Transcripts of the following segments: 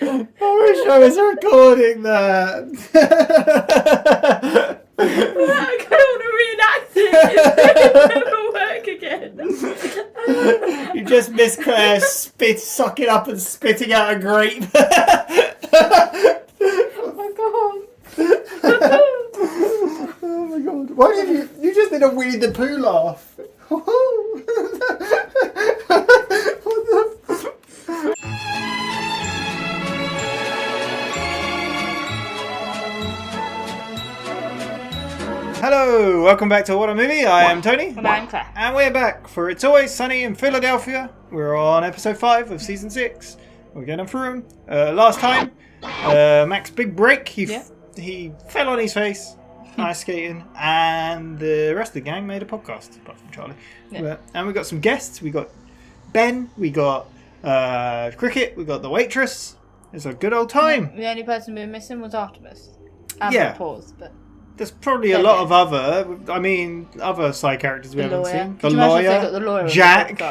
I wish I was recording that. I kind of want to reenact it. It would never work again. You just missed Claire sucking up and spitting out a grape. Oh my god. Oh my god. Why did you just did a Winnie the Pooh laugh. What the Hello, welcome back to WhatAreMovie. I am Tony. And I'm Claire. And we're back for It's Always Sunny in Philadelphia. We're on episode 5 of season 6. We're getting through them. Last time, Mac's big break. He fell on his face, ice skating, and the rest of the gang made a podcast, apart from Charlie. Yeah. And we got some guests. We got Ben. We got Cricket. We got the waitress. It's a good old time. The only person we were missing was Artemis. Pause, but there's probably a lot of other side characters we haven't seen. The lawyer, Jack,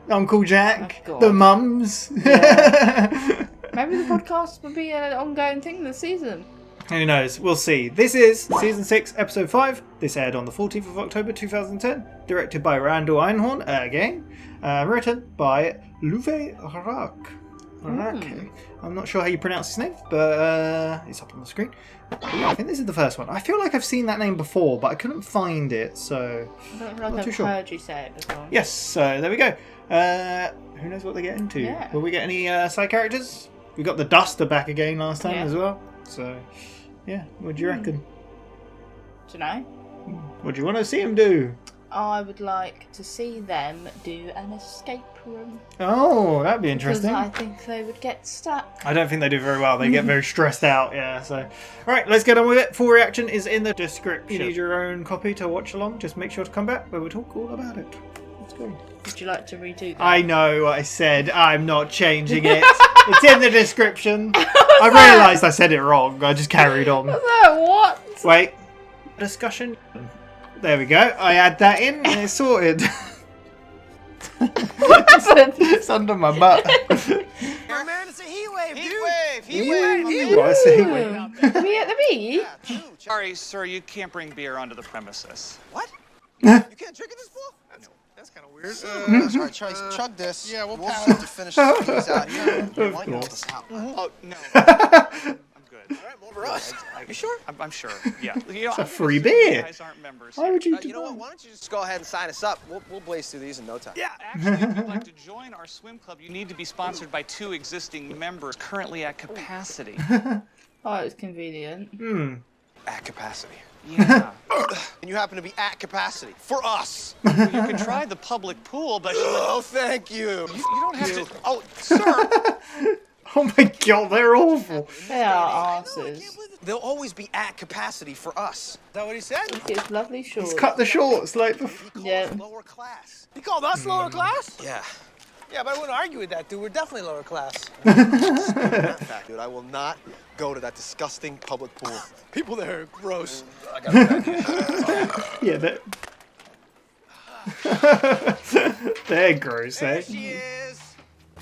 Uncle Jack, the mums. Yeah. Maybe the podcast will be an ongoing thing this season. Who knows? We'll see. This is season 6, episode 5. This aired on the 14th of October 2010. Directed by Randall Einhorn, again. Written by Luvh Rakhe. I'm not sure how you pronounce his name, but it's up on the screen. Yeah, I think this is the first one. I feel like I've seen that name before, but I couldn't find it, so I don't feel like I've heard you say it before. Yes, so there we go. Who knows what they get into? Yeah. Will we get any side characters? We got the Duster back again last time as well. So, yeah, what do you reckon? Dunno. What do you want to see him do? I would like to see them do an escape room. Oh, that'd be interesting. Because I think they would get stuck. I don't think they do very well. They get very stressed out, yeah. So, all right, let's get on with it. Full reaction is in the description. You need your own copy to watch along. Just make sure to come back where we talk all about it. Let's go. Would you like to redo that? I know what I said. I'm not changing it. It's in the description. I realised I said it wrong. I just carried on. What? Wait. Discussion. There we go. I add that in and it's sorted. What happened? It's under my butt. Man, it's a heat wave, dude. Heat wave. What? It's a heat wave. Are we at the beach? Sorry, sir, you can't bring beer onto the premises. What? You can't drink in this pool? That's kind of weird. Sorry, Charlie, chug this. Yeah, we'll have to finish these out here. Of course. Oh, no. I'm good. All right, over us. You sure? I'm sure. Yeah. You know, It's a free beer. You guys aren't members. Why would you do You know what? that? Why don't you just go ahead and sign us up? We'll blaze through these in no time. Yeah, actually, if you'd like to join our swim club, you need to be sponsored by 2 existing members currently at capacity. Oh, it's convenient. At capacity. Yeah. And you happen to be at capacity for us. You can try the public pool, but Oh, thank you. you don't have to. Oh, sir. Oh my god, they're awful. They are arses. They'll always be at capacity for us. Is that what he said? Look at his lovely shorts. Let's cut the shorts like before. He called Yeah. us lower class. He called us lower class? Yeah. Yeah, but I wouldn't argue with that, dude. We're definitely lower class. Fact, dude, I will not go to that disgusting public pool. People there are gross. I got a good idea. Yeah, they're gross, eh? There she is.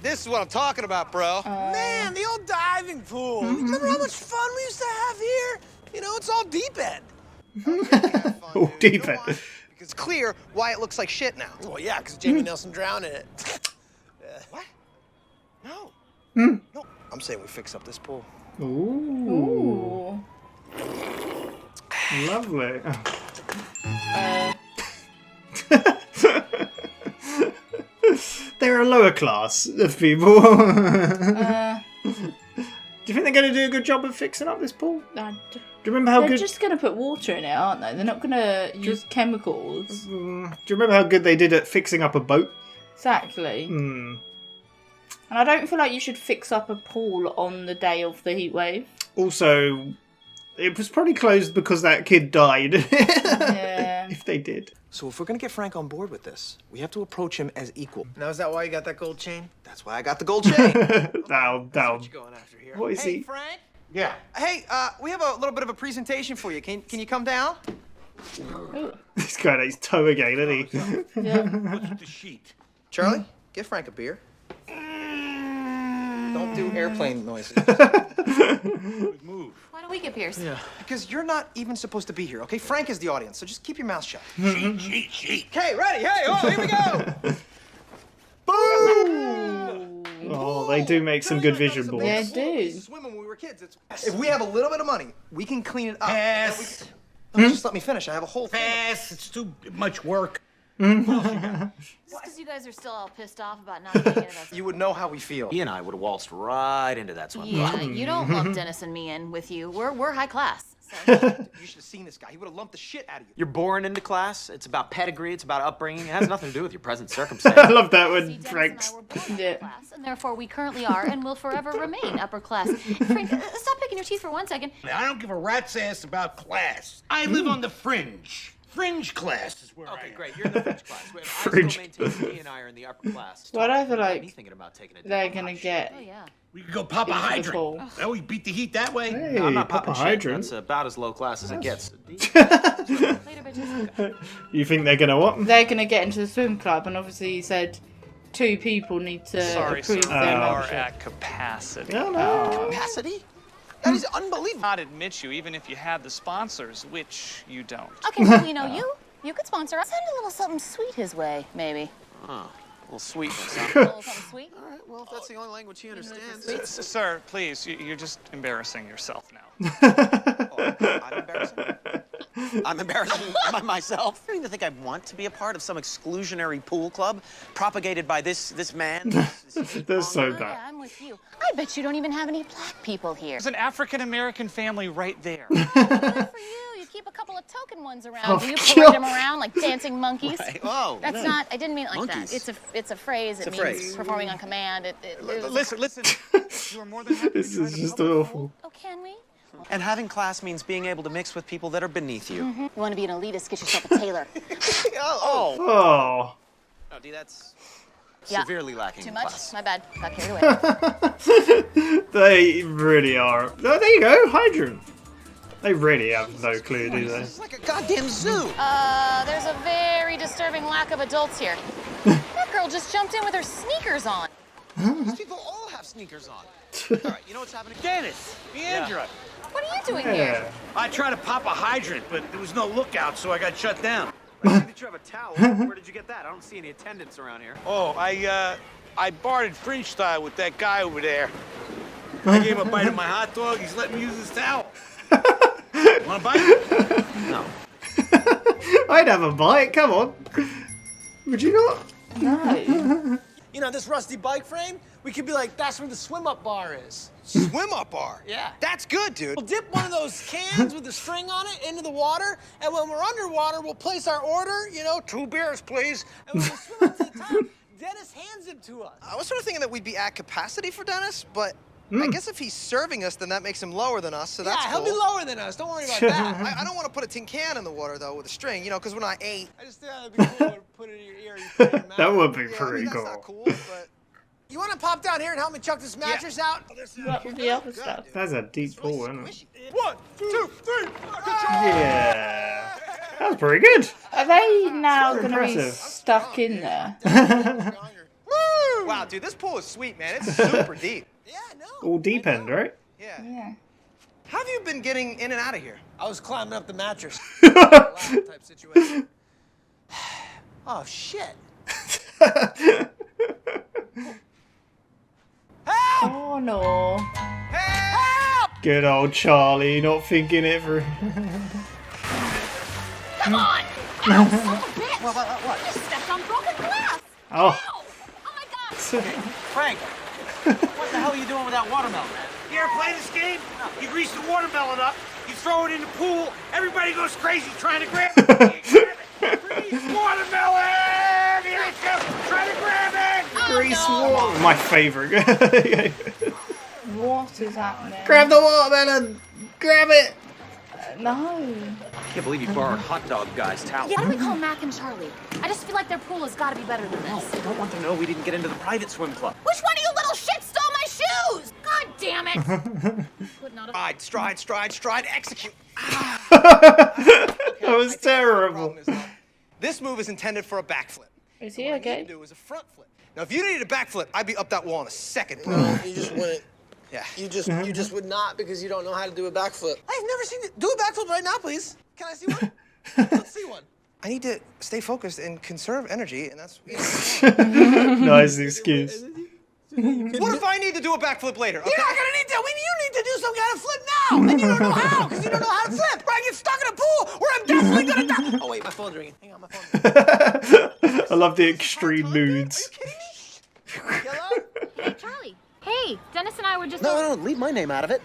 This is what I'm talking about, bro. Man, the old diving pool. Remember how much fun we used to have here? You know, it's all deep end. Oh, deep end. It's clear why it looks like shit now. Well, yeah, because Jamie Nelson drowned in it. What? No. No. I'm saying we fix up this pool. Ooh. Lovely. They're a lower class of people. Do you think they're going to do a good job of fixing up this pool? Do you remember how They're good? just going to put water in it, aren't they? They're not going to use chemicals. Do you remember how good they did at fixing up a boat? Exactly. And I don't feel like you should fix up a pool on the day of the heat wave. Also, it was probably closed because that kid died. Yeah. If they did. So if we're gonna get Frank on board with this, we have to approach him as equal. Now, is that why you got that gold chain? That's why I got the gold chain. Down. What you going after here? What is Hey, he? Frank. Yeah. Hey, we have a little bit of a presentation for you. Can you come down? Ooh. He's going at his toe again, isn't he? Yeah. What's the sheet? Charlie, give Frank a beer. Don't do airplane noises. Move. Why don't we get Pierce? Yeah. Because you're not even supposed to be here, okay? Frank is the audience, so just keep your mouth shut. Cheat. Okay, ready? Hey, oh, here we go. Boom! Oh, they do make some good vision boards. Yeah, they do. Swim when we were kids. If we have a little bit of money, we can clean it up. Pass. Just let me finish. I have a whole thing. Pass. It's too much work. Just because you guys are still all pissed off about not getting into that. You would know how we feel. He and I would have waltzed right into that swim Yeah, club. you don't lump Dennis and me in with you. We're high class. So. You should have seen this guy. He would have lumped the shit out of you. You're born into class. It's about pedigree. It's about upbringing. It has nothing to do with your present circumstance. I love that See, when Dennis Frank's. and I were born upper class, and therefore we currently are and will forever remain upper class. Frank, stop picking your teeth for 1 second. I don't give a rat's ass about class. I live on the fringe. Fringe class is where I Okay, am. great. You're in the fringe class. I Fringe. still maintain he and I are in the upper class. What I feel like Me thinking about taking it. they're gonna get Oh yeah. We could go pop a into the hydrant. pool. Well, we beat the heat that way. Hey, I'm not pop a popping shit. hydrant. That's about as low class as it gets. Later, bitches. You think they're gonna what? They're gonna get into the swim club, and obviously he said 2 people need to Sorry, approve sir. their We are membership. at capacity. No, no. Capacity? That is unbelievable. Not admit you, even if you had the sponsors, which you don't. Okay, well, you know, you could sponsor us. Send a little something sweet his way, maybe. Oh, a little sweetness, huh? A little something sweet. All right, well, if that's the only language he understands. Sir, please, you're just embarrassing yourself now. I'm embarrassing. I'm embarrassing myself. I don't even think I want to be a part of some exclusionary pool club propagated by this man. They're so Oh, yeah, bad. I'm with you. I bet you don't even have any black people here. There's an African-American family right there. Good for you. You keep a couple of token ones around. Oh, Do you God. parade them around like dancing monkeys? Whoa. That's not. I didn't mean it like Monkeys. that. It's a phrase. It a means phrase. performing on command. Listen. You are more than happy This to try is to just public awful. Oh, can we? And having class means being able to mix with people that are beneath you. You want to be an elitist? Get yourself a tailor. Oh. Oh. No, D, that's Yeah. severely lacking Too in much? class. My bad. Got carried away. They really are. Oh, there you go, hydrant. They really have no clue, do they? It's like a goddamn zoo. There's a very disturbing lack of adults here. That girl just jumped in with her sneakers on. These people all have sneakers on. All right, you know what's happening? Dennis, Leandra. What are you doing Yeah. here? I tried to pop a hydrant, but there was no lookout, so I got shut down. I see that you have a towel. Where did you get that? I don't see any attendants around here. Oh, I bartered fringe style with that guy over there. I gave him a bite of my hot dog. He's letting me use his towel. Want a bite? No. I'd have a bite, come on. Would you not? No. You know, this rusty bike frame, we could be like, that's where the swim up bar is. Swim up bar. Yeah. That's good, dude. We'll dip one of those cans with the string on it into the water, and when we're underwater, we'll place our order, 2 beers, please, and when we swim up to the top, Dennis hands it to us. I was sort of thinking that we'd be at capacity for Dennis, but I guess if he's serving us, then that makes him lower than us, so that's Yeah, he'll cool. be lower than us. Don't worry about that. I don't want to put a tin can in the water, though, with a string, because we're not 8. I just think that'd be cool to put it in your ear. You put it in your mouth. That would be Yeah, I pretty mean, that's cool. not cool, but... You want to pop down here and help me chuck this mattress out? What with the other stuff? That's a deep pool, isn't it? 1, 2, 3. Yeah. That was pretty good. Are they now It's going to be impressive. stuck in there? Woo! Wow, dude, this pool is sweet, man. It's super deep. Yeah, no. All deep end, right? Yeah. Yeah. How have you been getting in and out of here? I was climbing up the mattress. Type situation. Oh, shit. Oh no. Good old Charlie, not thinking it through. Come on! Ow, son of a bitch! What? You just stepped on broken glass! Oh. Ow! Oh my god! Frank, what the hell are you doing with that watermelon? You ever play this game? You grease the watermelon up, you throw it in the pool, everybody goes crazy trying to grab it. Grease watermelon! Here it comes! Try to grab it! Grease water. My favourite. What is happening? Grab the watermelon! Grab it! No. I can't believe you borrowed hot dog guy's towel. Why don't we call Mac and Charlie? I just feel like their pool has got to be better than this. I don't want to know we didn't get into the private swim club. Which one of you little shits stole my shoes? God damn it! Putting out a- Stride, execute. That was The terrible. problem is, this move is intended for a backflip. Is he What I need okay? to do is a front flip. Now, if you needed a backflip, I'd be up that wall in a second. No, you just wouldn't. Yeah. You just would not because you don't know how to do a backflip. I've never seen it. Do a backflip right now, please. Can I see one? Let's see one. I need to stay focused and conserve energy, and that's. Nice excuse. What if I need to do a backflip later? Okay? You're not gonna need that. You need to do some kind of flip now, and you don't know how because you don't know how to flip. Or I get stuck in a pool where I'm definitely gonna die. Oh wait, my phone's ringing. Hang on, my phone. I love the extreme moods. Are you kidding me? Hello? Hey, Charlie. Hey, Dennis and I were just... No, leave my name out of it.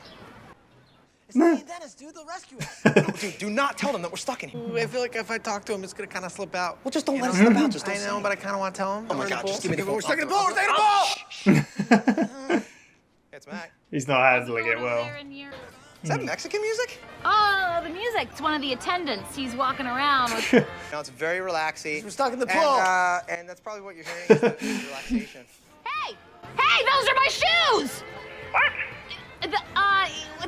It's me and Dennis, dude. They'll rescue us. No, dude, do not tell them that we're stuck in here. Ooh, I feel like if I talk to him, it's gonna kind of slip out. Well, just don't let it slip out. Just don't I know, but I kind of want to tell him. Oh my God, just give me the phone. We're stuck in the pool. We're stuck in the pool. It's Mac. He's not handling it well. Is that Mexican music? Oh, the music. It's one of the attendants. He's walking around with... No, it's very relaxing. We're stuck in the pool. And that's probably what you're hearing is the relaxation. Hey! Hey, those are my shoes! What?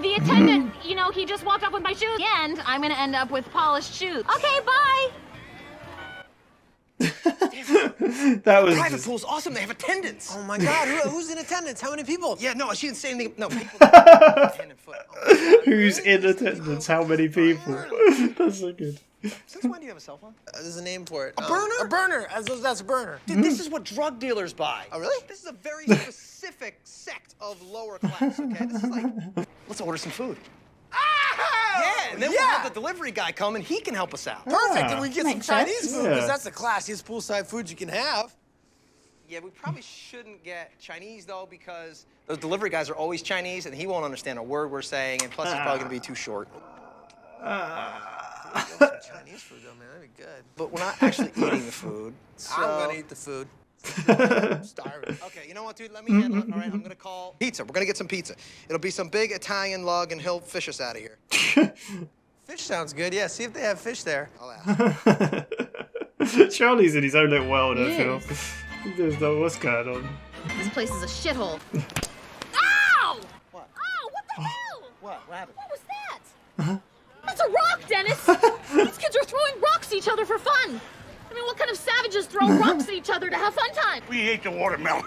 The attendant, you know, he just walked up with my shoes. And I'm gonna end up with polished shoes. Okay, bye! That was Private just... pool's awesome. They have attendants. Oh my God, who's in attendance? How many people? Yeah, no, she didn't say anything. No, people. Hand and foot. Oh, Who's in attendance? How many people? That's so good. Since when do you have a cell phone? There's a name for it. A burner? A burner. That's a burner. Dude, this is what drug dealers buy. Oh, really? This is a very specific sect of lower class, okay? This is like, let's order some food. Yeah, and then we'll have the delivery guy come and he can help us out. Perfect, and we get some Makes Chinese sense. food, because Yeah. that's the classiest poolside food you can have. Yeah, we probably shouldn't get Chinese, though, because those delivery guys are always Chinese, and he won't understand a word we're saying, and plus he's probably going to be too short. Chinese food, though, man, that'd be good. But we're not actually eating the food, so... I'm gonna eat the food. I'm starving. Okay, you know what, dude? Let me handle it. All right, I'm going to call pizza. We're going to get some pizza. It'll be some big Italian lug, and he'll fish us out of here. Fish sounds good. Yeah, see if they have fish there. I'll ask. Charlie's in his own little world, I He feel. is. He doesn't know what's going on. This place is a shithole. Ow! What? Oh, what the hell? What happened? What was that? That's a rock, Dennis! These kids are throwing rocks at each other for fun. I mean, what kind of savages throw rocks at each other to have fun time? We hate the watermelon.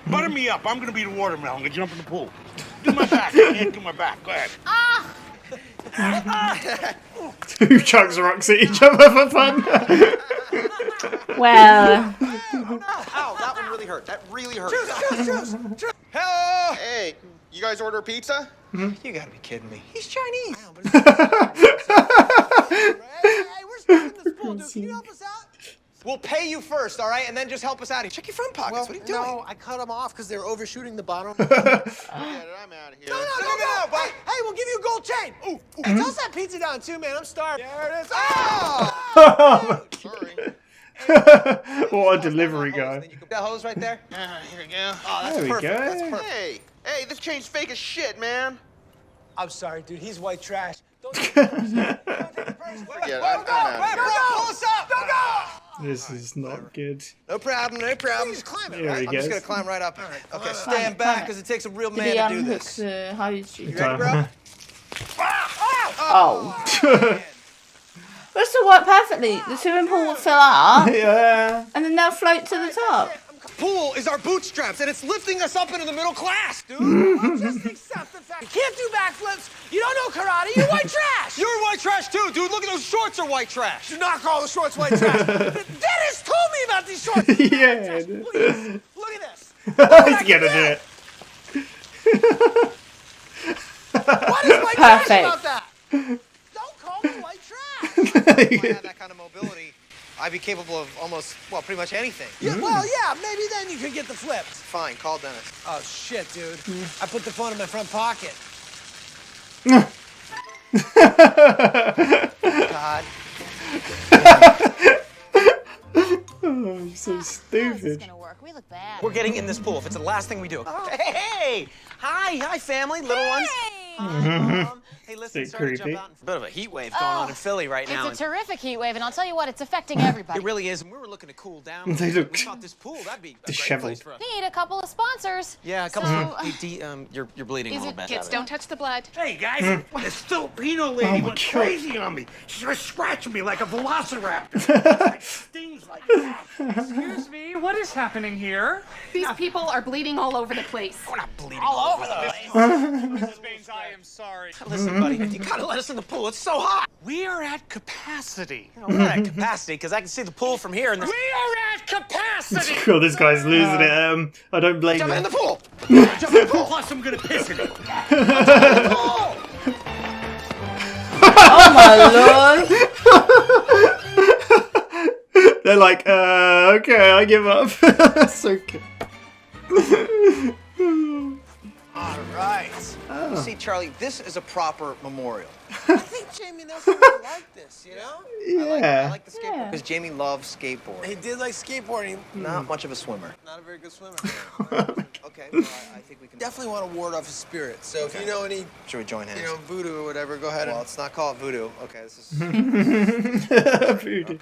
Butter me up. I'm gonna be the watermelon. I'm gonna jump in the pool. Do my back. I can't do my back. Go ahead. Ah! Who chucks rocks at each other for fun? Well, Ow, that one really hurt. That really hurt. Hello! Hey, you guys order pizza? You gotta be kidding me. He's Chinese. Hey, we're stuck in this pool, dude. Can you help us out? We'll pay you first, all right? And then just help us out. Check your front pockets. Well, what are you doing? no, I cut them off because they were overshooting the bottom. Forget it, I'm out of here. No, hey, we'll give you a gold chain. Ooh, hey, toss that pizza down too, man. I'm starving. There it is. Oh! Sorry. What a delivery guy. That hose right there? Here we go. Oh, that's There we perfect. go. That's perfect. Hey, this chain's fake as shit, man. I'm sorry, dude. He's white trash. Don't take Yeah, I'm out of here. Pull us up! Go! This is not good. No problem, no problem. Just climb it, Here right? he I'm just goes. gonna climb right up. Okay, Climb stand it, back, climb it. because it takes a real did he man to do unhook this. the hose? You ready, bro? Oh. This will work perfectly. The swimming pool will fill up, Yeah. and then they'll float to the top. Pool is our bootstraps, and it's lifting us up into the middle class, dude. Just accept the fact you can't do backflips. You don't know karate. You're white trash. You're white trash, too, dude. Look at those shorts are white trash. Do not call the shorts white trash. Dennis told me about these shorts. Yeah. Look at this. Look at this. He's gonna do it. What is white trash Perfect. about that? Don't call me white trash. If I had that kind of mobility, I'd be capable of almost, well, pretty much anything. Yeah, well, yeah, maybe then you could get the flips. Fine, call Dennis. Oh, shit, dude. I put the phone in my front pocket. God. Oh, he's so How's this stupid. gonna work? We look bad. We're getting in this pool if it's the last thing we do. Hey! Hi, family, little ones. Hey! Hey, listen, Bit sorry to creepy. jump out. A bit of a heat wave going on in Philly right now. It's a terrific heat wave, and I'll tell you what, it's affecting everybody. It really is, and we were looking to cool down. They look we thought this pool, that'd be a great disheveled. place for us. Need a couple of sponsors. Yeah, a couple So, you're bleeding a little bit. Kids, don't touch the blood. Hey, guys, this Filipino lady went crazy on me. She was scratching me like a velociraptor. Like, stings like that. Excuse me, what is happening here? These people are bleeding all over the place. We're not bleeding all over the place. Mrs. Baines, I am sorry. Listen, buddy, you gotta let us in the pool. It's so hot. We are at capacity. We're not at capacity because I can see the pool from here. And We are at capacity! Oh, this guy's losing it. I don't blame jump in him. the pool. Jump in the pool. Plus, I'm gonna piss in it. Oh my lord! They're like, okay, I give up. So good. All right. Oh. You see, Charlie, this is a proper memorial. I think Jamie Nelson would like this, you know? I Yeah. like the skateboard because Jamie loves skateboarding. He did like skateboarding. Not much of a swimmer. Not a very good swimmer. Okay, well, I think we can Definitely want to ward off his spirit. So if you know any, Should we join hands? voodoo or whatever, go ahead Well, and. let's not call it voodoo. Okay, this is Voodoo.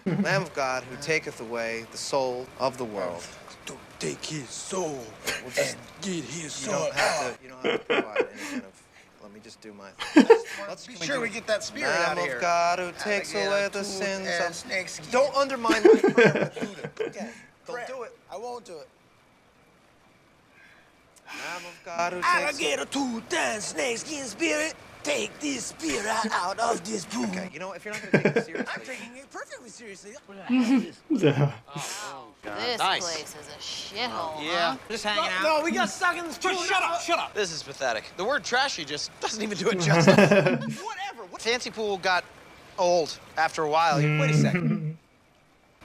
Lamb of God who taketh away the soul of the world. Don't take his soul. We'll just, Get his you soul don't have out. to. You don't have to provide any kind of. Let me just do my thing. Let's be sure we get that spirit Lamb out of here. of God who takes Again, away a the tooth sins and of. snakeskin. Don't undermine my prayer with voodoo. Okay, don't do it. I won't do it. Lamb of God who takes. Alligator tooth and snakeskin spirit. Take this spirit out of this pool. Okay, you know what? If you're not going to take it seriously. I'm taking it perfectly seriously. This Nice. place is a shithole. Yeah, just hanging out. No, we got stuck in this pool. Shut up, shut up. This is pathetic. The word trashy just doesn't even do it justice. Whatever. Fancy pool got old after a while. Wait a second.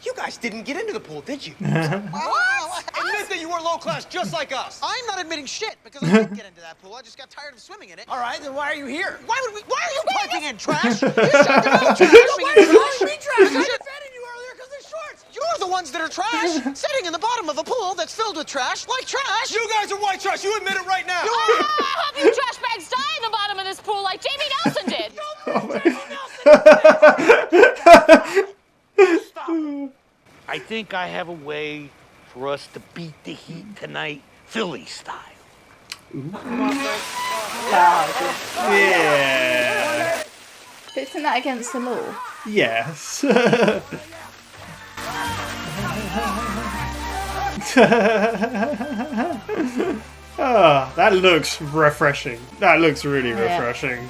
You guys didn't get into the pool, did you? What? Admit that you were low class, just like us. I'm not admitting shit because I didn't get into that pool. I just got tired of swimming in it. All right, then why are you here? Why are you piping in trash? You shut your mouth, trash. Why are you calling me trash? I defended you earlier because they're shorts. You're the ones that are trash, sitting in the bottom of a pool that's filled with trash, like trash. You guys are white trash. You admit it right now. I hope you trash bags die in the bottom of this pool like Jamie Nelson did. I think I have a way for us to beat the heat tonight, Philly style. Yeah. Isn't that against the law? Yes. Oh, that looks refreshing. That looks really refreshing.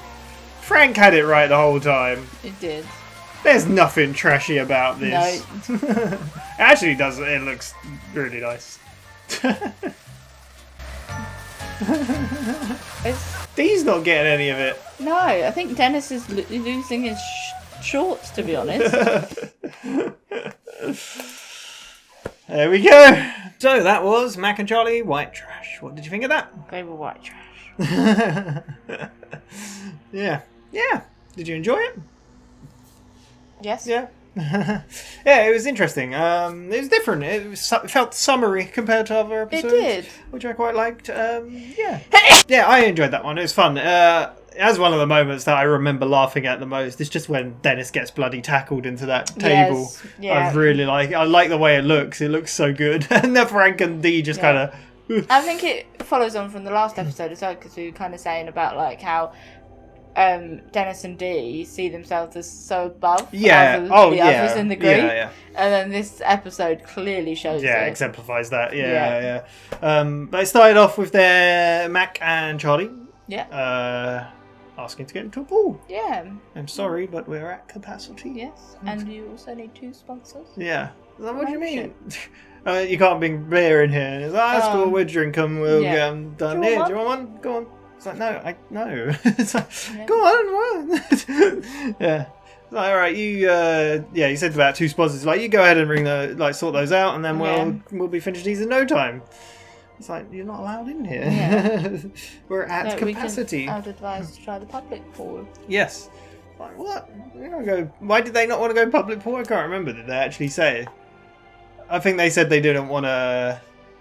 Frank had it right the whole time. It did. There's nothing trashy about this. No. It actually does. It looks really nice. Dee's not getting any of it. No, I think Dennis is losing his shorts, to be honest. There we go. So that was Mac and Charlie White Trash. What did you think of that? They were white trash. Yeah. Yeah. Did you enjoy it? Yes. Yeah. Yeah, it was interesting. It was different. It felt summery compared to other episodes. It did. Which I quite liked. Yeah. Yeah, I enjoyed that one. It was fun. As one of the moments that I remember laughing at the most, it's just when Dennis gets bloody tackled into that table. Yes, yeah. I like the way it looks. It looks so good. And then Frank and Dee just kind of... I think it follows on from the last episode as well, because we were kind of saying about like how Dennis and Dee see themselves as so above the others in the group. Yeah. And then this episode clearly shows it. Exemplifies that. Yeah. But it started off with their Mac and Charlie. Yeah. Asking to get into a pool. Yeah. I'm sorry, but we're at capacity. Yes. And you also need 2 sponsors. Yeah. What do you mean? You can't bring beer in here. It's like, that's cool, we'll drink them, we'll get them done. Do you want one? Go on. It's like, no. It's like, go on. Yeah. It's like, all right, you said about 2 sponsors. Like, you go ahead and sort those out, and then we'll be finished these in no time. It's like, you're not allowed in here. Yeah. We're at capacity. I would advise to try the public pool. Yes. Like, what? Why did they not want to go public pool? I can't remember. Did they actually say? I think they said they didn't want to...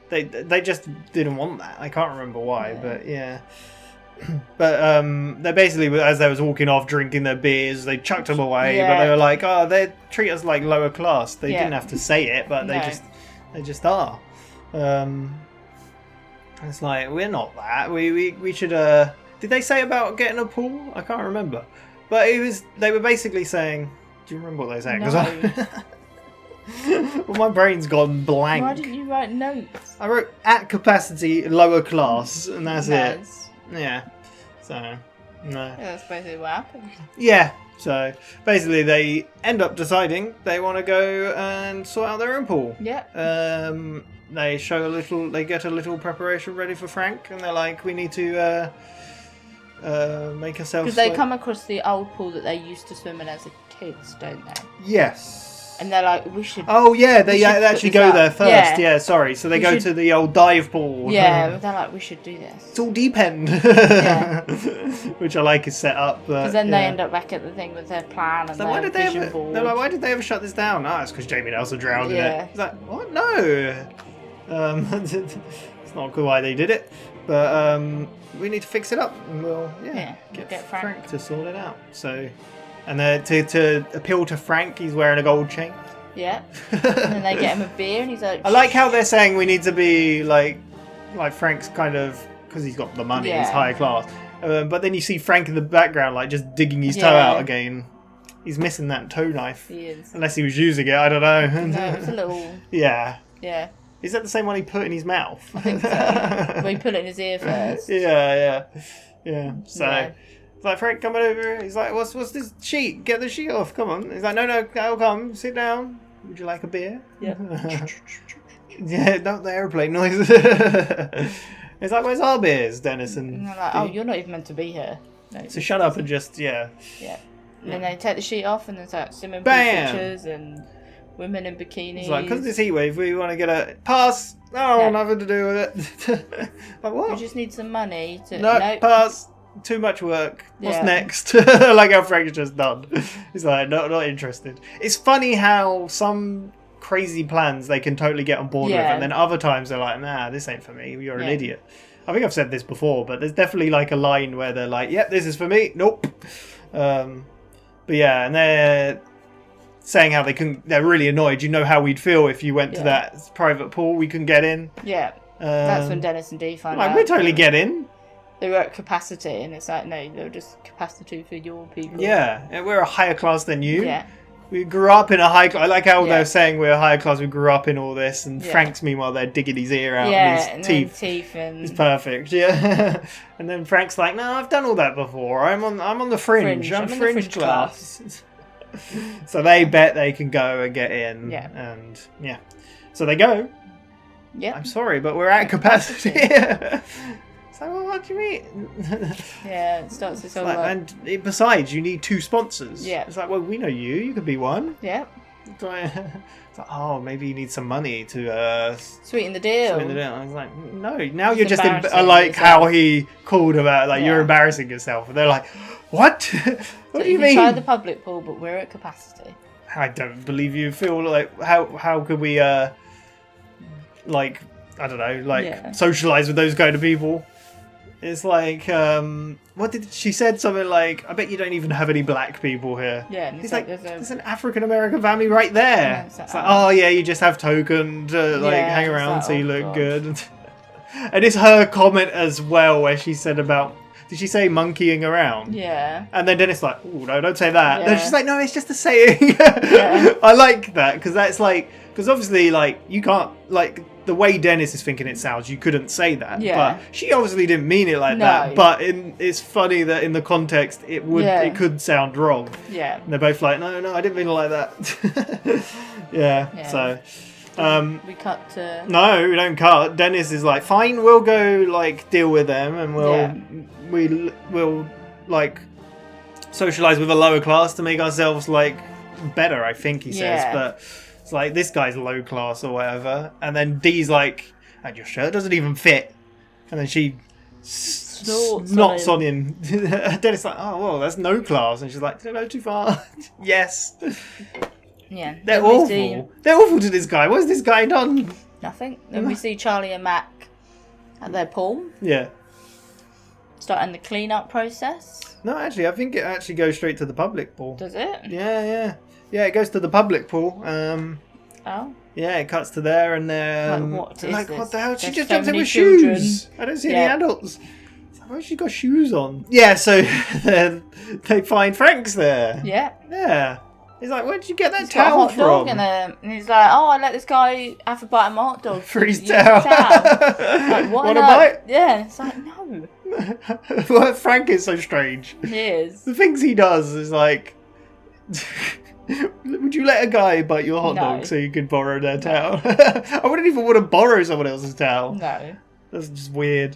They just didn't want that. I can't remember why, but yeah. But they basically, as they was walking off drinking their beers, they chucked them away. But they were like, "Oh, they treat us like lower class." They didn't have to say it, but they just are. It's like, we're not that. We should. Did they say about getting a pool? I can't remember. But they were basically saying. Do you remember what they were saying? No. Well, my brain's gone blank. Why didn't you write notes? I wrote at capacity lower class, and that's it. Yeah. So, no. Yeah, that's basically what happened. Yeah. So basically, they end up deciding they want to go and sort out their own pool. Yeah. They show a little. They get a little preparation ready for Frank, and they're like, "We need to make ourselves." Because they come across the old pool that they used to swim in as kids, don't they? Yes. And they're like, "We should." Oh yeah, they actually go there first. Yeah, sorry. So they go should... to the old dive pool. Yeah, but they're like, "We should do this." It's all deep end. Which I like is set up. Because then they end up back at the thing with their plan and their vision board. They're like, why did they ever shut this down? Oh, it's because Jamie Nelson drowned in it. It's like, what? No. It's not cool why they did it, but we need to fix it up, and we'll get Frank to sort it out. So, and to appeal to Frank, he's wearing a gold chain. Yeah. And then they get him a beer, and he's like. I like how they're saying we need to be like Frank's kind of because he's got the money, he's higher class. But then you see Frank in the background, like just digging his toe out again. He's missing that toe knife. He is. Unless he was using it, I don't know. No, it's a little. Yeah. Yeah. Is that the same one he put in his mouth? I think so. Well, he put it in his ear first. Yeah. So, it's like, Frank coming over. He's like, what's this sheet? Get the sheet off. Come on. He's like, no, I'll come. Sit down. Would you like a beer? Yeah. Yeah, not the airplane noise. It's like, where's our beers, Dennis? And they're like, oh, you're not even meant to be here. No, so shut up and just, Yeah. And then they take the sheet off and then start swimming pool pictures and women in bikinis. It's like, because of this heat wave, we want to get a pass. No, nothing to do with it. Like, what? We just need some money to. No, pass. Too much work. What's next? Like how Frank's just done. He's like, not interested. It's funny how some crazy plans they can totally get on board with, and then other times they're like, nah, this ain't for me. You're an idiot. I think I've said this before, but there's definitely like a line where they're like, yep, this is for me. Nope. But yeah, and they're saying how they're really annoyed. You know how we'd feel if you went to that private pool we couldn't get in. Yeah. That's when Dennis and Dee find out. We totally get in. They were at capacity, and it's like, no, they're just capacity for your people. Yeah, we're a higher class than you. Yeah. We grew up in a high class. I like how they're saying we're a higher class. We grew up in all this, and Frank's meanwhile they're digging his ear out and his teeth. It's perfect. Yeah. And then Frank's like, no, I've done all that before. I'm on the fringe. I'm fringe class. So they bet they can go and get in. Yeah. And so they go. Yeah. I'm sorry, but we're at capacity. So, well, what do you mean? It starts this all like, and besides, you need 2 sponsors. Yeah. It's like, well, we know you. You could be one. Yeah. It's like, oh, maybe you need some money to sweeten the deal. I was like, no. Now you're just. I like how he called about like you're embarrassing yourself, and they're like, what? What do you mean? Try the public pool, but we're at capacity. I don't believe you. Feel like how could we like I don't know socialize with those kind of people? It's like, what did she said? Something like, I bet you don't even have any black people here. Yeah, and he's like, there's an African American family right there. It's like, oh yeah, you just have token to hang around so you look good. And it's her comment as well where she said about, did she say monkeying around? Yeah. And then Dennis like, oh no, don't say that. Yeah. And she's like, no, it's just a saying. I like that because that's like, because obviously like you can't like. The way Dennis is thinking it sounds, you couldn't say that. Yeah. But she obviously didn't mean it like that. But it's funny that in the context, it could sound wrong. Yeah. And they're both like, no, I didn't mean it like that. So. We cut to... No, we don't cut. Dennis is like, fine, we'll go like deal with them and we'll like socialize with a lower class to make ourselves like better, I think he says. But... It's like, this guy's low class or whatever. And then Dee's like, and your shirt doesn't even fit. And then she snorts on him. Dennis like, oh, well, that's no class. And she's like, did I go too far? Yes. Yeah. They're awful. They're awful to this guy. What's this guy done? Nothing. Then we see Charlie and Mac at their pool. Yeah. starting the clean-up process. No, actually, I think it actually goes straight to the public pool. Does it? Yeah. It goes to the public pool. Oh. Yeah, it cuts to there, and what is like, this? what the hell? She There's just so jumps in many with children. shoes. I don't see any adults. Why has she got shoes on? Yeah, so they find Frank's there. Yeah. Yeah. He's like, where did you get that He's got a towel hot dog from? and he's like, oh, I let this guy have a bite of my hot dog. For his Use towel. the towel. Like, what Want a on earth? bite? Yeah. It's like, no. Well, Frank is so strange. He is. The things he does is like... Would you let a guy bite your hot dog so you could borrow their towel? I wouldn't even want to borrow someone else's towel. No. That's just weird.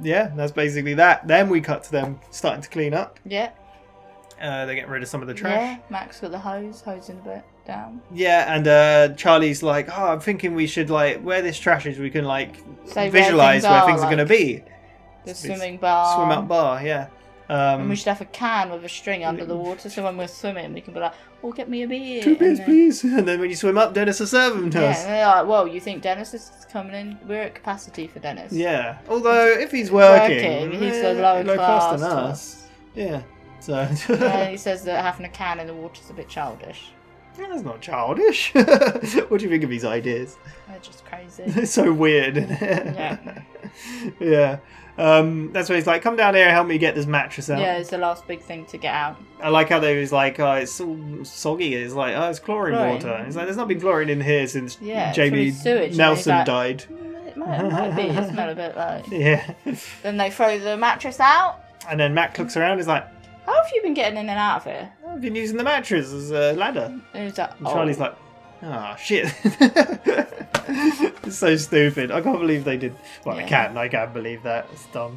Yeah, that's basically that. Then we cut to them starting to clean up. Yeah. They're getting rid of some of the trash. Yeah, Max got the hosing a bit down. Yeah, and Charlie's like, oh, I'm thinking we should, like, where this trash is, we can, like, Say visualise where things are like going to be. The swimming bar. Swim up bar, yeah. And we should have a can with a string under the water, so when we're swimming, we can be like, oh, get me a beer. 2 beers, please. And then when you swim up, Dennis will serve them to us. Yeah, and they're like, well, you think Dennis is coming in? We're at capacity for Dennis. Yeah. Although, if he's working he's a lower class than to us. Yeah. So. He says that having a can in the water is a bit childish. That's not childish. What do you think of his ideas? They're just crazy. It's so weird. Yeah. Yeah. That's why he's like, come down here and help me get this mattress out. Yeah, it's the last big thing to get out. I like how they was like, oh, it's all soggy. It's like, oh, it's chlorine water. It's like, there's not been chlorine in here since Jamie Nelson like, died. It might be. It smells a bit like. Yeah. Then they throw the mattress out. And then Mac looks around. He's like, how have you been getting in and out of here? I've been using the mattress as a ladder. And he's like, And Charlie's like, oh, shit. It's so stupid. I can't believe they did. Well, I can't believe that. It's dumb.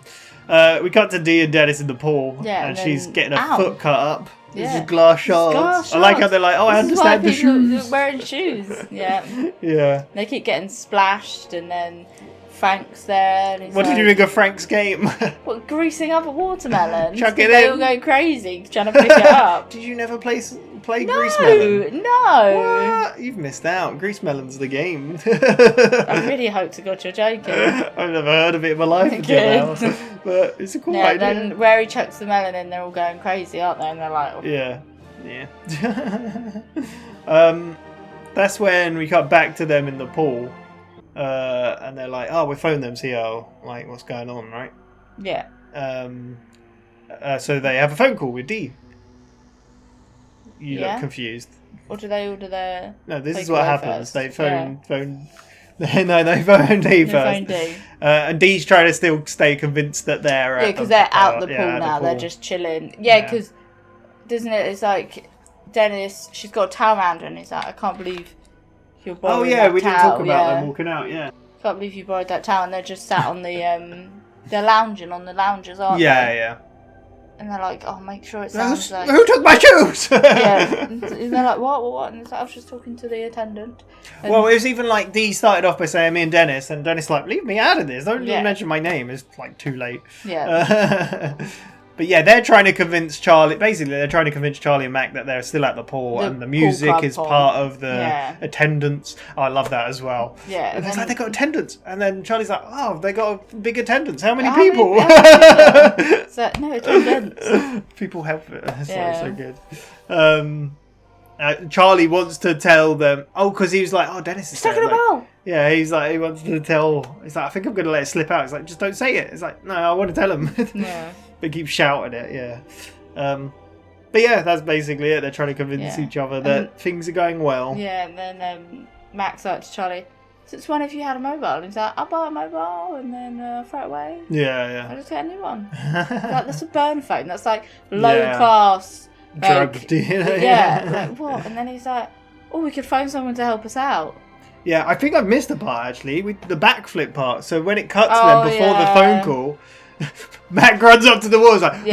We cut to Dee and Dennis in the pool. Yeah, and she's getting her foot cut up. Yeah. It's just glass shards. I like how they're like, oh, I understand the shoes. They're wearing shoes. Yeah. Yeah. They keep getting splashed, and then Frank's there. And he's What did you think of Frank's game? What, greasing up a watermelon? Chuck it They in. all go crazy trying to pick it up. Did you never play Grease Melon? No. What? You've missed out. Grease Melon's the game. I really hope to God you're joking. I've never heard of it in my life until now. But it's a cool idea. Then where he chucks the melon in, they're all going crazy, aren't they? And they're like, oh. Yeah. That's when we cut back to them in the pool. And they're like, oh, we're phoning them, see how, like, what's going on, right? Yeah. So they have a phone call with Dee. You look confused. Or do they order their... No, this is what happens. First? They phone... No, they phone Dee first. Phone Dee. And Dee's trying to still stay convinced that they're at because they're out the pool now. pool. They're just chilling. Yeah, because, doesn't it? It's like, Dennis, she's got a towel around her, and he's like, I can't believe you're borrowing that towel. We didn't talk about them walking out, Can't believe you borrowed that towel, and they're just sat on the, they're lounging on the loungers, aren't they? Yeah. And they're like, oh, make sure it sounds like... Who took my shoes? Yeah. And they're like, what? And it's like, I was just talking to the attendant. And well, it was even like, Dee started off by saying me and Dennis, and Dennis like, leave me out of this. Don't even mention my name. It's like too late. Yeah. But yeah, they're trying to convince Charlie, basically they're trying to convince Charlie and Mac that they're still at the pool and the music is part of the attendance. Oh, I love that as well. Yeah. And it's like, they got attendance. And then Charlie's like, oh, they got a big attendance. How many people? It's like, no, attendance. People help it. It's like so good. Charlie wants to tell them, because he was like, oh, Dennis is talking about. Yeah, he's like, he wants to tell, he's like, I think I'm going to let it slip out. He's like, just don't say it. It's like, no, I want to tell him. Yeah. They keep shouting it, but yeah, that's basically it. They're trying to convince each other that things are going well. Yeah, and then Max like to Charlie, since when have you had a mobile? And he's like, I'll buy a mobile and then throw it away. Yeah. I'll just get a new one. Like, that's a burn phone. That's like low class. Drugged. Like, what? And then he's like, oh, we could phone someone to help us out. Yeah, I think I've missed a part actually, with the backflip part. So when it cuts them before the phone call, Mac runs up to the wall, like,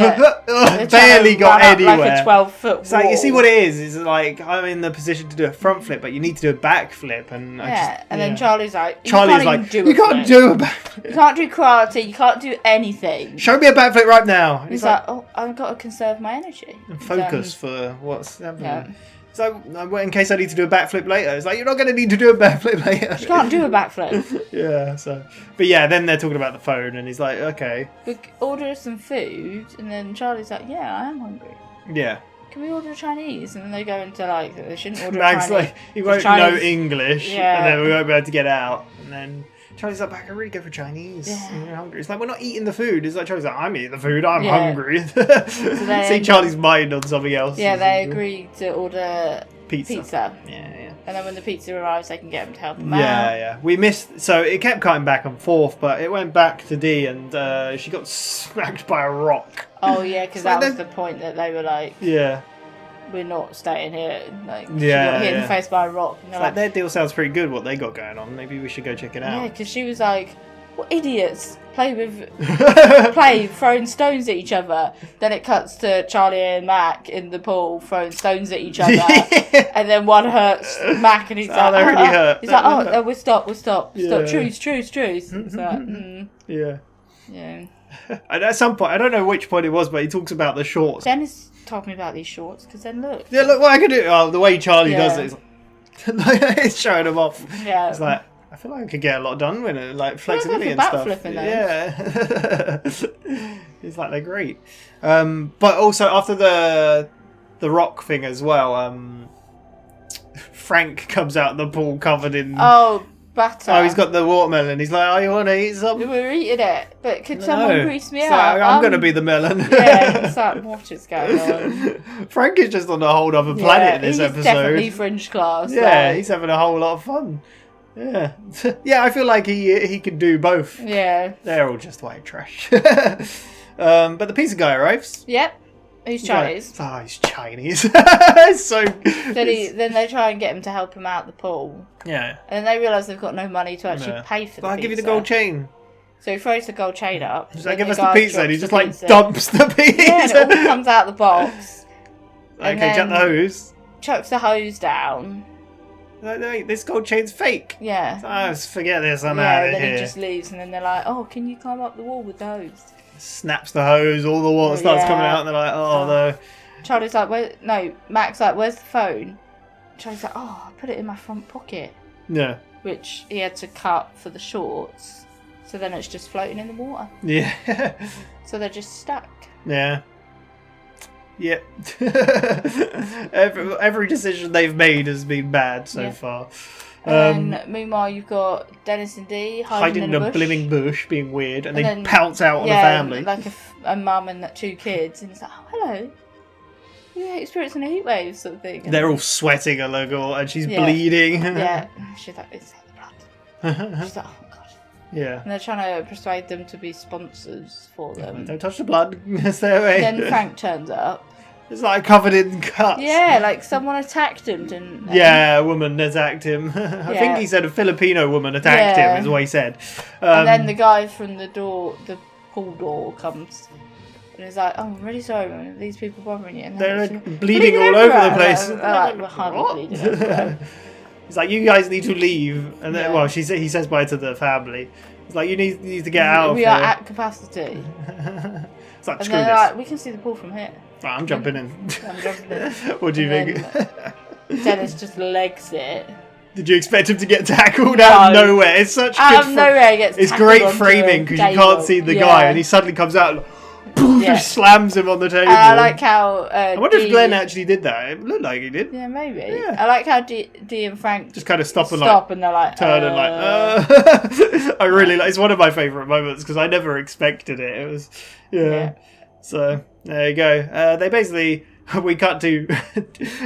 barely got anywhere. Like a 12-foot wall. So you see what it is? It's like, I'm in the position to do a front flip, but you need to do a back flip. And then Charlie's like, you can't do a back flip. You can't do karate, you can't do anything. Show me a back flip right now. He's like, oh, I've got to conserve my energy. And focus for what's happening. So in case I need to do a backflip later, it's like you're not going to need to do a backflip later. You can't do a backflip. Yeah. So, but yeah, then they're talking about the phone, and he's like, okay. We order some food, and then Charlie's like, yeah, I am hungry. Yeah. Can we order Chinese? And then they go into like they shouldn't order Max Chinese. like he won't know English, and then we won't be able to get out, and then. Charlie's like, I can really go for Chinese. Yeah. You're hungry. It's like, we're not eating the food. It's like, Charlie's like, I'm eating the food. I'm hungry. So see Charlie's mind on something else. Yeah, they agree to order pizza. Yeah. And then when the pizza arrives, they can get him to help them out. Yeah. We missed... So it kept cutting back and forth, but it went back to Dee, and she got smacked by a rock. Oh, yeah, because that was the point that they were like... Yeah. We're not staying here. Like, she got hit in the face by a rock. And like, their deal sounds pretty good, what they got going on. Maybe we should go check it out. Yeah, because she was like, what idiots play throwing stones at each other. Then it cuts to Charlie and Mac in the pool throwing stones at each other. And then one hurts Mac, and he's like, they're really hurt. He's like, we'll stop. Truce. It's like, Yeah. Yeah. And at some point, I don't know which point it was, but he talks about the shorts. Dennis told me about these shorts, because then look. Yeah, look what I can do. Oh, the way Charlie does it, it's showing them off. Yeah. It's like, I feel like I could get a lot done with it, like flexibility and stuff. Yeah. It's like they're great. But also after the rock thing as well, Frank comes out of the pool covered in butter. Oh, he's got the watermelon. He's like, oh, you want to eat some? We're eating it, but could someone grease me out? Like, I'm going to be the melon. Yeah, it's like, what is going on? Frank is just on a whole other planet in this episode. He's definitely fringe class. Yeah, he's having a whole lot of fun. Yeah. Yeah, I feel like he can do both. Yeah. They're all just white trash. But the pizza guy arrives. Yep. He's Chinese. Like, he's Chinese. It's so... Then they try and get him to help him out the pool. Yeah. And then they realise they've got no money to actually pay for the pizza. I'll give you the gold chain. So he throws the gold chain up. He's like, give us the pizza. And he just like dumps the pizza. Yeah, and it all comes out the box. Okay, chuck the hose. Chucks the hose down. Like, no, this gold chain's fake. Yeah. Oh, forget this, I'm out of here. And then he just leaves, and then they're like, oh, can you climb up the wall with the hose? Snaps the hose, all the water starts coming out, and they're like, oh no. Charlie's like, Mac's like, where's the phone? Charlie's like, oh, I put it in my front pocket. Yeah. Which he had to cut for the shorts, so then it's just floating in the water. Yeah. So they're just stuck. Yeah. Yep. Every decision they've made has been bad so far. And meanwhile, you've got Dennis and Dee hiding in a blimming bush, being weird, and they pounce out on the family. Like a mum and 2 kids, and it's like, oh, hello. Yeah, experiencing a heat wave sort of thing. And they're all sweating a little, and she's bleeding. Yeah. She's like, is that the blood? She's like, oh, God. Yeah. And they're trying to persuade them to be sponsors for them. Don't touch the blood. Stay away. Then Frank turns up. It's like covered in cuts. Yeah, like someone attacked him, didn't they? Yeah, a woman attacked him. I think he said a Filipino woman attacked him, is what he said. And then the guy from the pool door comes. And he's like, oh, I'm really sorry, man. These people bothering you. And they're bleeding all over the place. They're like, we're hardly bleeding everywhere. He's like, you guys need to leave. And then, he says bye to the family. He's like, you need to get out of here. We are at capacity. It's like, and screw they're this. like, we can see the pool from here. Right, I'm jumping in. What do you think? Dennis just legs it. Did you expect him to get tackled out of nowhere? It's such out of nowhere he gets It's great framing because you can't see the guy, and he suddenly comes out and just slams him on the table. I like how I wonder if Glenn actually did that. It looked like he did. Yeah, maybe. Yeah. I like how Dee and Frank just kind of stop and they're like turn and I really like. It's one of my favourite moments because I never expected it. It was So there you go. They basically we cut to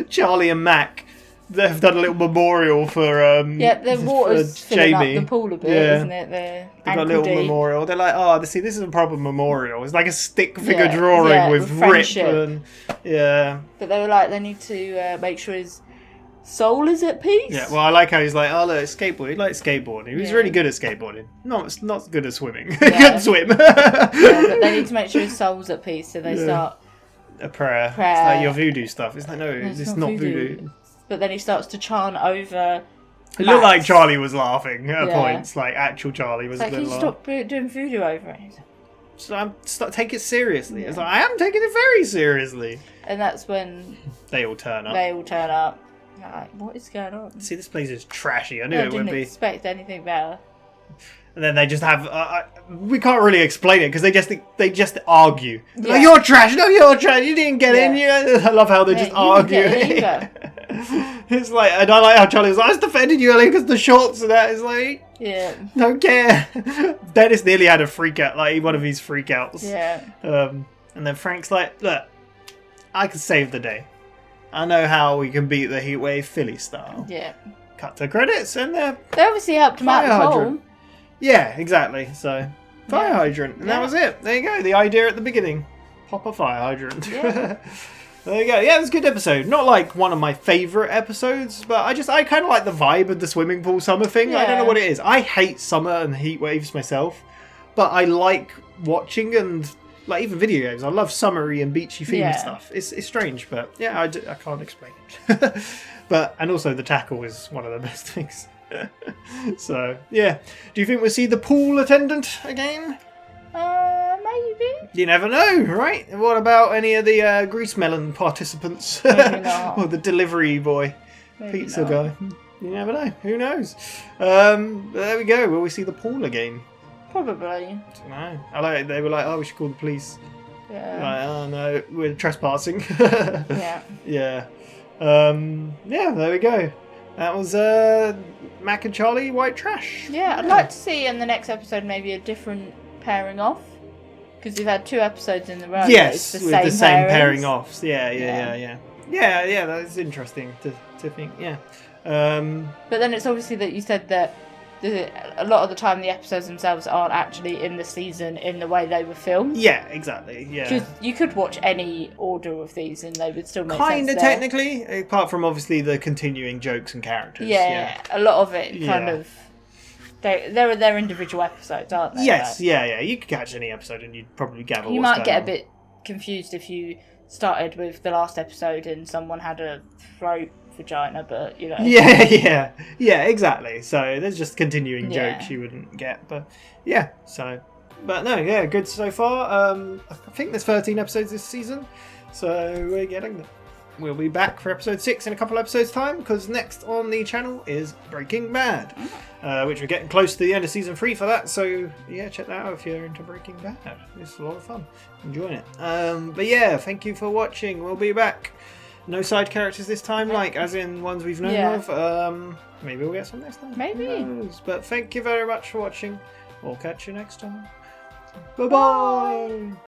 Charlie and Mac. They've done a little memorial for the water's filling up the pool a bit, isn't it? They've got a little memorial. They're like, oh, see, this is a proper memorial. It's like a stick figure drawing with Rip and But they were like, they need to make sure his soul is at peace. Yeah, well, I like how he's like, oh, look, skateboard. He likes skateboarding. He's really good at skateboarding. Not good at swimming. He can swim. But they need to make sure his soul's at peace, so they start a prayer. It's like your voodoo stuff. It's like, no, it's not voodoo. But then he starts to chant over. It looked like Charlie was laughing at points. Like actual Charlie was. It's like, can you stop doing voodoo over it? take it seriously. It's like, I am taking it very seriously. And that's when they all turn up. Like, what is going on? See, this place is trashy. I knew it would be. I didn't expect anything better. And then they just have. We can't really explain it because they just argue. Yeah. Like, you're trash. No, you're trash. You didn't get in. I love how they just argue. It's like, and I like how Charlie was like, I was defending you earlier because the shorts and that is like, don't care. Dennis nearly had a freak out, like one of his freakouts. Yeah. And then Frank's like, look, I can save the day. I know how we can beat the Heatwave Philly style. Yeah. Cut to credits, and they obviously helped him out the hole. Yeah, exactly. So, fire hydrant. And that was it. There you go. The idea at the beginning. Pop a fire hydrant. Yeah. There you go. Yeah, it was a good episode. Not like one of my favourite episodes, but I kind of like the vibe of the swimming pool summer thing. Yeah. I don't know what it is. I hate summer and heat waves myself, but I like watching and like even video games. I love summery and beachy themed stuff. It's strange, but yeah, I can't explain it. And also the tackle is one of the best things. So yeah, do you think we'll see the pool attendant again? Maybe. You never know, right? What about any of the grease melon participants? Maybe not. Or the delivery boy, Maybe pizza not. guy? You never know. Who knows? There we go. Will we see the pool again? Probably. I don't know. They were like, oh, we should call the police. Yeah. Like, oh no, we're trespassing. Yeah. Yeah. Yeah, there we go. That was Mac and Charlie White Trash. Yeah, I'd like to see in the next episode maybe a different pairing off. Because we've had 2 episodes in the row. Yes, with the same pairing pairings. offs. Yeah, that's interesting to think, yeah. But then it's obviously that you said that a lot of the time the episodes themselves aren't actually in the season in the way they were filmed. Yeah, exactly, yeah. Because you could watch any order of these and they would still make Kind sense of there. technically, apart from obviously the continuing jokes and characters. Yeah, a lot of it kind Yeah. of... They're their individual episodes, aren't they? Yes, Like, yeah. You could catch any episode and you'd probably gather you what's might get going a bit confused if you started with the last episode and someone had a throat vagina, but you know. Yeah, exactly. So there's just continuing Yeah. jokes you wouldn't get, but yeah. So, but no, yeah, good so far. I think there's 13 episodes this season, so we're getting them. We'll be back for episode 6 in a couple episodes' time, because next on the channel is Breaking Bad, which we're getting close to the end of season 3 for that. So yeah, check that out if you're into Breaking Bad. It's a lot of fun. Enjoying it. But yeah, thank you for watching. We'll be back. No side characters this time, like as in ones we've known of. Maybe we'll get some next time. Maybe. Who knows? But thank you very much for watching. We'll catch you next time. Bye-bye.